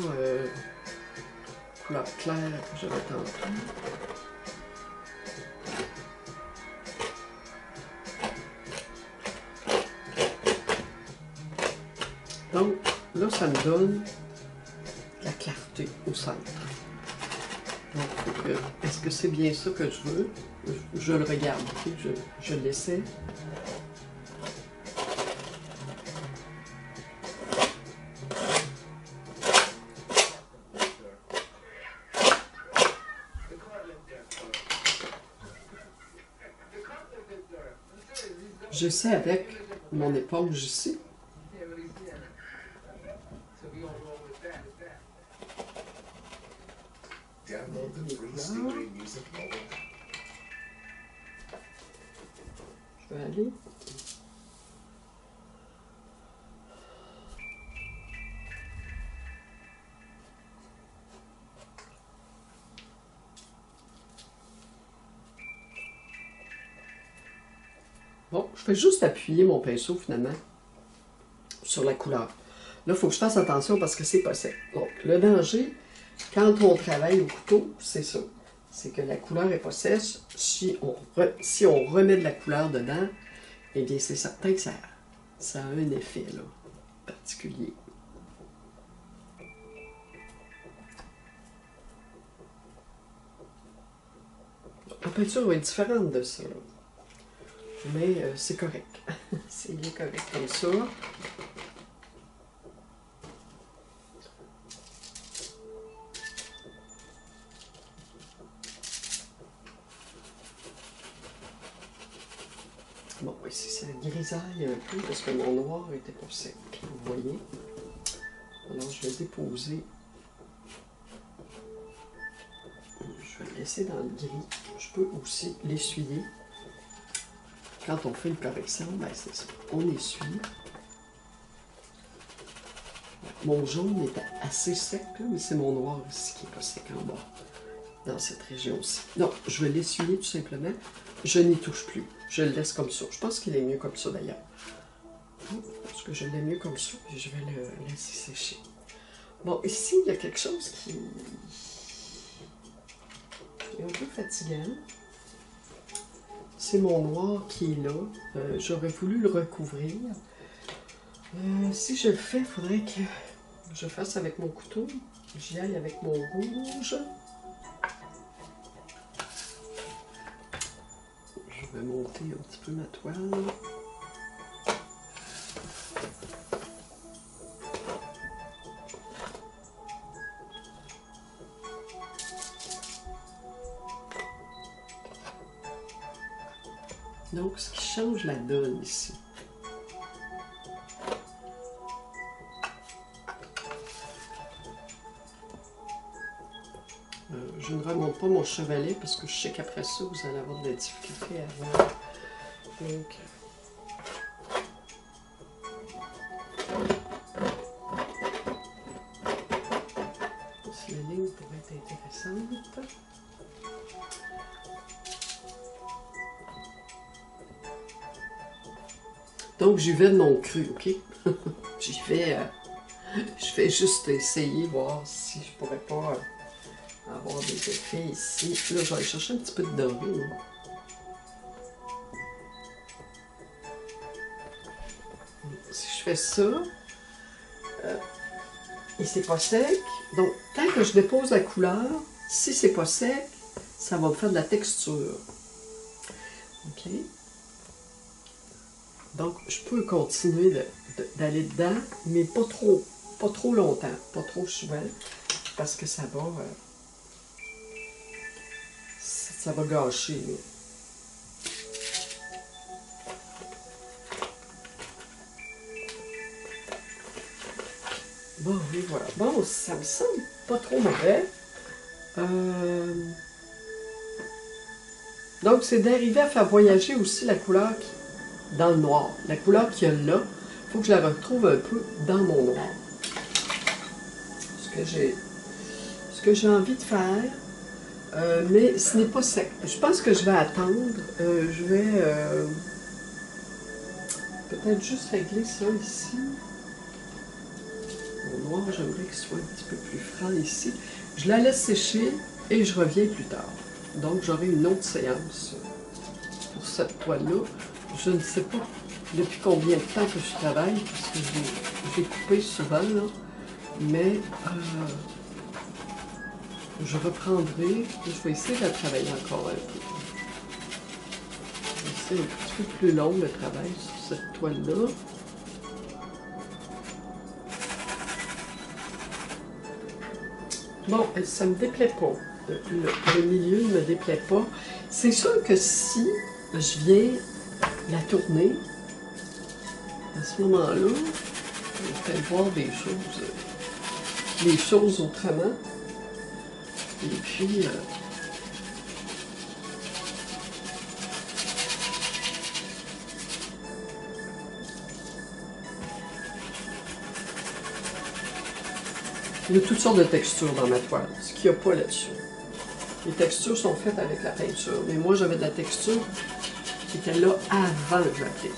couleur claire que j'avais tantôt. Donc là, ça me donne la clarté au centre. Donc, est-ce que c'est bien ça que je veux? Je le regarde, okay? Je l'essaie. J'essaie avec mon éponge ici. Je vais aller Bon, je fais juste appuyer mon pinceau, finalement, sur la couleur. Là, il faut que je fasse attention parce que c'est pas sec. Donc, le danger, quand on travaille au couteau, c'est ça. C'est que la couleur n'est pas sèche. Si on remet de la couleur dedans, eh bien, c'est certain que ça a un effet là, particulier. La peinture va être différente de ça, là. Mais c'est correct. C'est bien correct comme ça. Bon, ici, ça grisaille un peu parce que mon noir n'était pas sec, vous voyez. Alors, je vais déposer. Je vais le laisser dans le gris. Je peux aussi l'essuyer. Quand on fait une correction, ben c'est ça. On essuie. Mon jaune est assez sec, là, mais c'est mon noir ici qui n'est pas sec en bas. Dans cette région-ci. Donc, je vais l'essuyer tout simplement. Je n'y touche plus. Je le laisse comme ça. Je pense qu'il est mieux comme ça d'ailleurs. Parce que je l'aime mieux comme ça, et je vais le laisser sécher. Bon, ici, il y a quelque chose qui est un peu fatigant. C'est mon noir qui est là. J'aurais voulu le recouvrir. Si je le fais, il faudrait que je fasse avec mon couteau. J'y aille avec mon rouge. Je vais monter un petit peu ma toile. Donc, ce qui change la donne ici. Je ne remonte pas mon chevalet parce que je sais qu'après ça, vous allez avoir de la difficulté à voir. Donc, la ligne pourrait être intéressante. Donc, j'y vais de mon cru, ok? J'y vais, je vais juste essayer, voir si je pourrais pas avoir des effets ici. Là, je vais aller chercher un petit peu de doré. Hein. Si je fais ça, et c'est pas sec, donc tant que je dépose la couleur, si c'est pas sec, ça va me faire de la texture. Ok? Donc, je peux continuer d'aller dedans, mais pas trop longtemps, pas trop souvent, parce que ça va gâcher. Là. Bon, et voilà. Bon, ça me semble pas trop mauvais. Donc, c'est d'arriver à faire voyager aussi la couleur dans le noir. La couleur qu'il y a là, il faut que je la retrouve un peu dans mon noir. Ce que j'ai envie de faire, mais ce n'est pas sec. Je pense que je vais attendre. Je vais peut-être juste régler ça ici. Mon noir, j'aimerais qu'il soit un petit peu plus franc ici. Je la laisse sécher et je reviens plus tard. Donc, j'aurai une autre séance pour cette toile-là. Je ne sais pas depuis combien de temps que je travaille, parce que j'ai coupé souvent, là. Mais je reprendrai, je vais essayer de travailler encore un peu. C'est un petit peu plus long le travail sur cette toile-là. Bon, ça ne me déplaît pas. Le milieu ne me déplaît pas. C'est sûr que si je viens la tourner, à ce moment-là, je vais peut-être voir des choses autrement. Et puis, il y a toutes sortes de textures dans ma toile, ce qu'il n'y a pas là-dessus. Les textures sont faites avec la peinture, mais moi j'avais de la texture qui était là avant que j'applique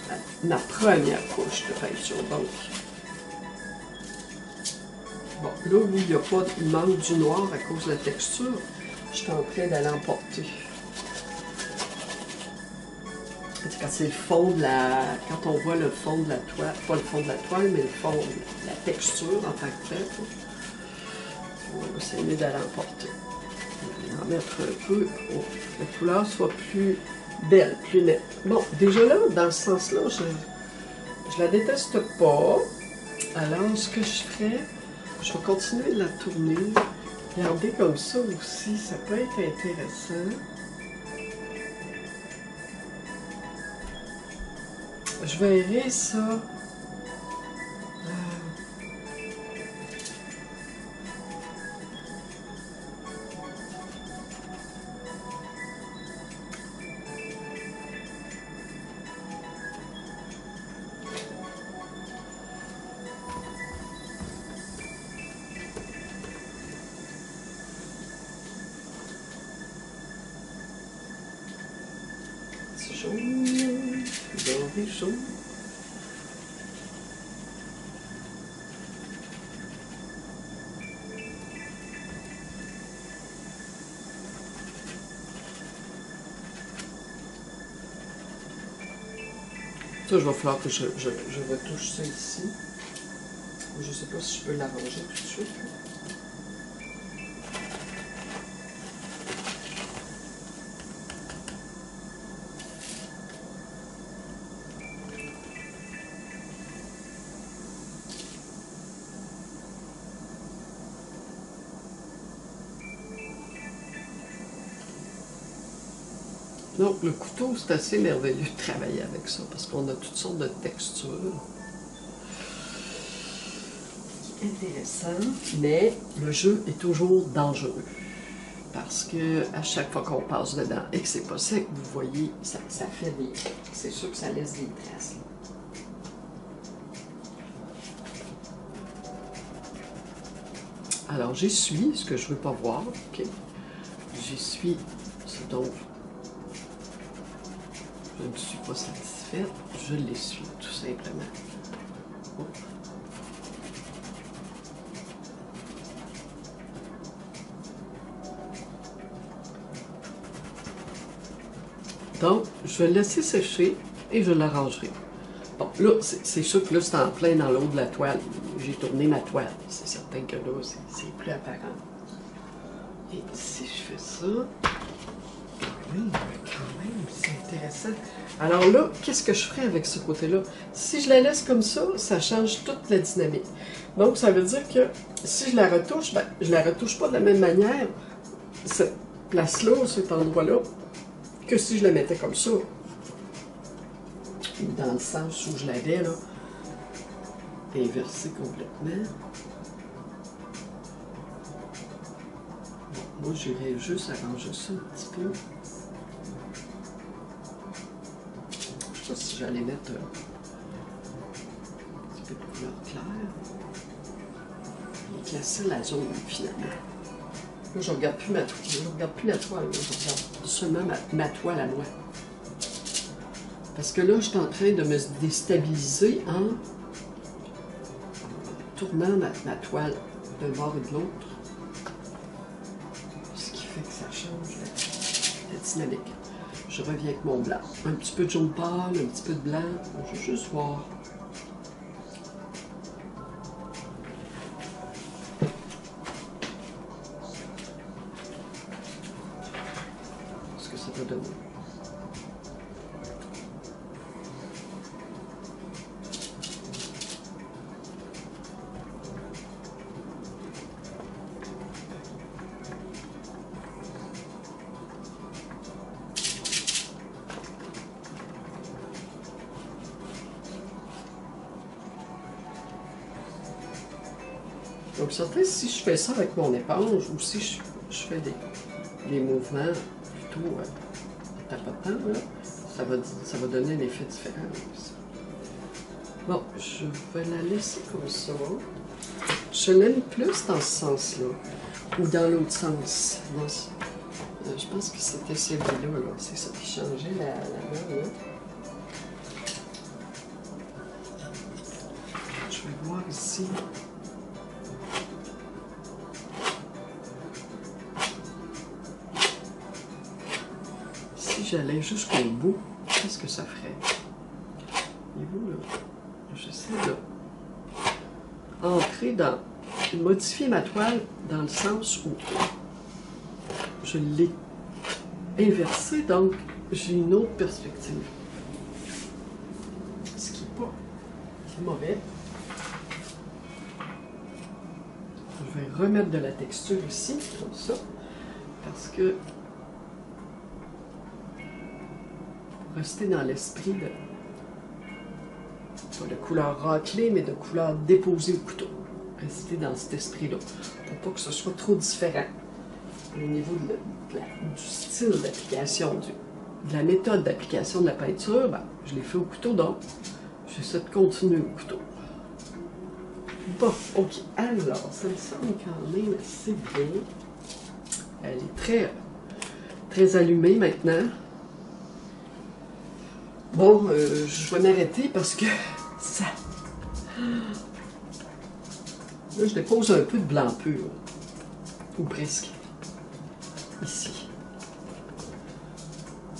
ma première couche de peinture. Donc, bon, là où il n'y a pas, il manque du noir à cause de la texture, je suis en train d'aller emporter. Quand c'est le fond de la... Quand on voit le fond de la toile, pas le fond de la toile, mais le fond de la texture en tant que telle, on va essayer d'aller emporter. On va en mettre un peu pour que la couleur soit plus belle, plus nette. Bon, déjà là, dans ce sens-là, je la déteste pas. Alors, ce que je ferais, je vais continuer de la tourner. Regardez comme ça aussi, ça peut être intéressant. Je verrai ça. C'est jaune, doré jaune. Ça, je vais falloir que je retouche ça ici. Je ne sais pas si je peux l'arranger tout de suite. Donc, le couteau, c'est assez merveilleux de travailler avec ça, parce qu'on a toutes sortes de textures. Intéressant, mais le jeu est toujours dangereux. Parce que à chaque fois qu'on passe dedans et que c'est pas sec, vous voyez, ça fait des... C'est sûr que ça laisse des traces. Alors, j'essuie ce que je veux pas voir, ok? J'essuie, c'est donc... Je ne suis pas satisfaite, je l'essuie tout simplement. Oh. Donc, je vais le laisser sécher et je l'arrangerai. Bon, là, c'est sûr que là, c'est en plein dans l'eau de la toile. J'ai tourné ma toile. C'est certain que là, c'est plus apparent. Et si je fais ça... Oui, quand même, c'est intéressant. Alors là, qu'est-ce que je ferais avec ce côté-là? Si je la laisse comme ça change toute la dynamique. Donc, ça veut dire que si je la retouche, ben, je la retouche pas de la même manière, cette place-là, cet endroit-là, que si je la mettais comme ça. Dans le sens où je l'avais, là, inversé complètement. Bon, moi, j'irais juste arranger ça un petit peu. Je sais pas si j'allais mettre un petit peu de couleur claire. Éclaircir la zone, finalement. Là, je ne regarde plus ma toile. Je regarde seulement ma toile à moi. Parce que là, je suis en train de me déstabiliser en tournant ma toile d'un bord et de l'autre. Ce qui fait que ça change la dynamique. Je reviens avec mon blanc. Un petit peu de jaune pâle, un petit peu de blanc. Je vais juste voir. Ce que ça va donner. Donc, certain, si je fais ça avec mon éponge ou si je fais des mouvements plutôt tapotants, ça va donner un effet différent. Bon, je vais la laisser comme ça. Je l'aime plus dans ce sens-là ou dans l'autre sens. Je pense que c'était celui-là, c'est ça qui changeait la main, là. ici. Si j'allais jusqu'au bout, qu'est-ce que ça ferait? Et vous, là, j'essaie de entrer dans... modifier ma toile dans le sens où je l'ai inversée, donc j'ai une autre perspective. Ce qui n'est pas mauvais. Je vais remettre de la texture ici, comme ça, parce que pour rester dans l'esprit de pas de couleur raclée, mais de couleur déposée au couteau. Rester dans cet esprit-là, pour pas que ce soit trop différent au niveau du style d'application, de la méthode d'application de la peinture. Ben, je l'ai fait au couteau, donc j'essaie de continuer au couteau. Bon, ok, alors, ça me semble quand même assez bien. Elle est très, très allumée maintenant. Bon, je vais m'arrêter parce que ça... Là, je dépose un peu de blanc pur, ou presque, ici.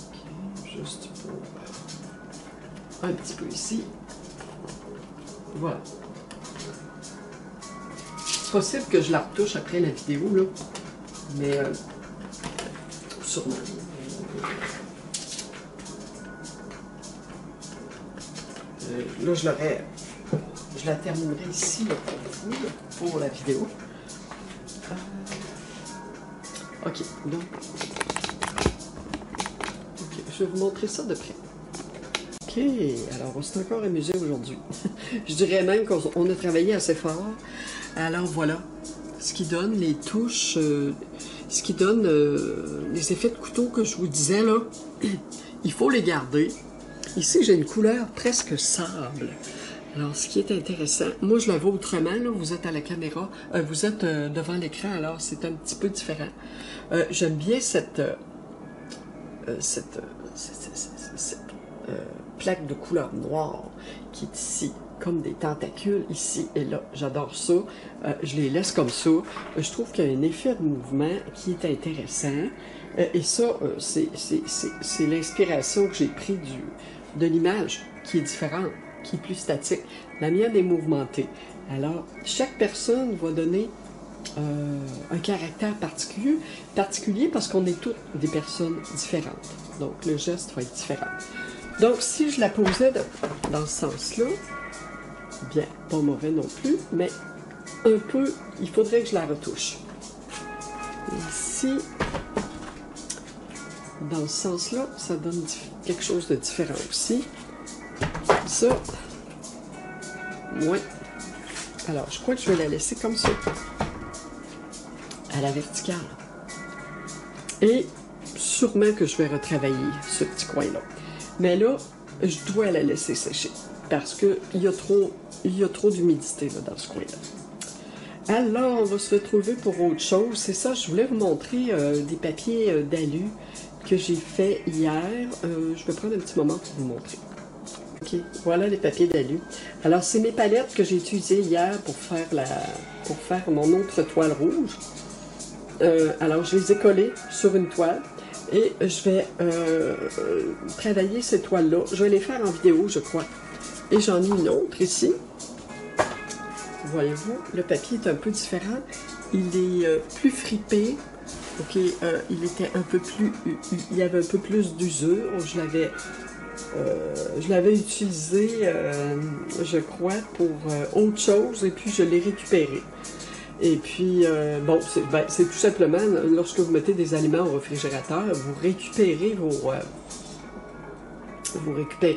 Okay, juste pour un petit peu ici. Voilà. C'est possible que je la retouche après la vidéo, là, mais sûrement. Là, je la terminerai ici là, pour vous, pour la vidéo. Ok, donc, je vais vous montrer ça de près. Ok, alors on s'est encore amusé aujourd'hui. Je dirais même qu'on a travaillé assez fort. Alors voilà, ce qui donne les touches, ce qui donne les effets de couteau que je vous disais là. Il faut les garder. Ici, j'ai une couleur presque sable. Alors, ce qui est intéressant, moi je la vois autrement, là, vous êtes à la caméra, vous êtes devant l'écran, alors c'est un petit peu différent. J'aime bien cette plaque de couleur noire qui est ici, comme des tentacules ici et là. J'adore ça. Je les laisse comme ça. Je trouve qu'il y a un effet de mouvement qui est intéressant. Et ça, c'est l'inspiration que j'ai pris de l'image qui est différente, qui est plus statique. La mienne est mouvementée. Alors, chaque personne va donner un caractère particulier parce qu'on est toutes des personnes différentes. Donc, le geste va être différent. Donc, si je la posais dans ce sens-là, bien, pas mauvais non plus, mais un peu, il faudrait que je la retouche. Ici, dans ce sens-là, ça donne quelque chose de différent aussi. Ça, ouais. Alors, je crois que je vais la laisser comme ça, à la verticale. Et sûrement que je vais retravailler ce petit coin-là. Mais là, je dois la laisser sécher parce qu'il y a trop d'humidité dans ce coin-là. Alors, on va se retrouver pour autre chose. C'est ça, je voulais vous montrer des papiers d'alu que j'ai fait hier. Je vais prendre un petit moment pour vous montrer. Ok, voilà les papiers d'alu. Alors, c'est mes palettes que j'ai utilisées hier pour faire mon autre toile rouge. Alors, je les ai collées sur une toile. Et je vais travailler ces toiles-là. Je vais les faire en vidéo, je crois. Et j'en ai une autre ici. Voyez-vous, le papier est un peu différent. Il est plus fripé. Ok, il était un peu plus... Il y avait un peu plus d'usure. Je l'avais utilisé, je crois, pour autre chose. Et puis, je l'ai récupéré. Et puis, bon, c'est tout simplement, lorsque vous mettez des aliments au réfrigérateur, vous récupérez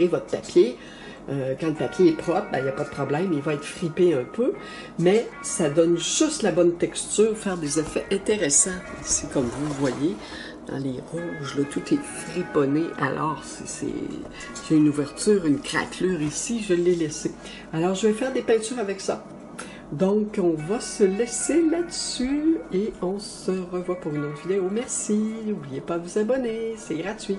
votre papier. Quand le papier est propre, il n'y a pas de problème, il va être fripé un peu, mais ça donne juste la bonne texture, faire des effets intéressants. Ici, comme vous voyez, dans les rouges, là, tout est friponné. Alors, j'ai une ouverture, une craquelure ici, je l'ai laissé. Alors, je vais faire des peintures avec ça. Donc, on va se laisser là-dessus et on se revoit pour une autre vidéo. Merci. N'oubliez pas de vous abonner, c'est gratuit.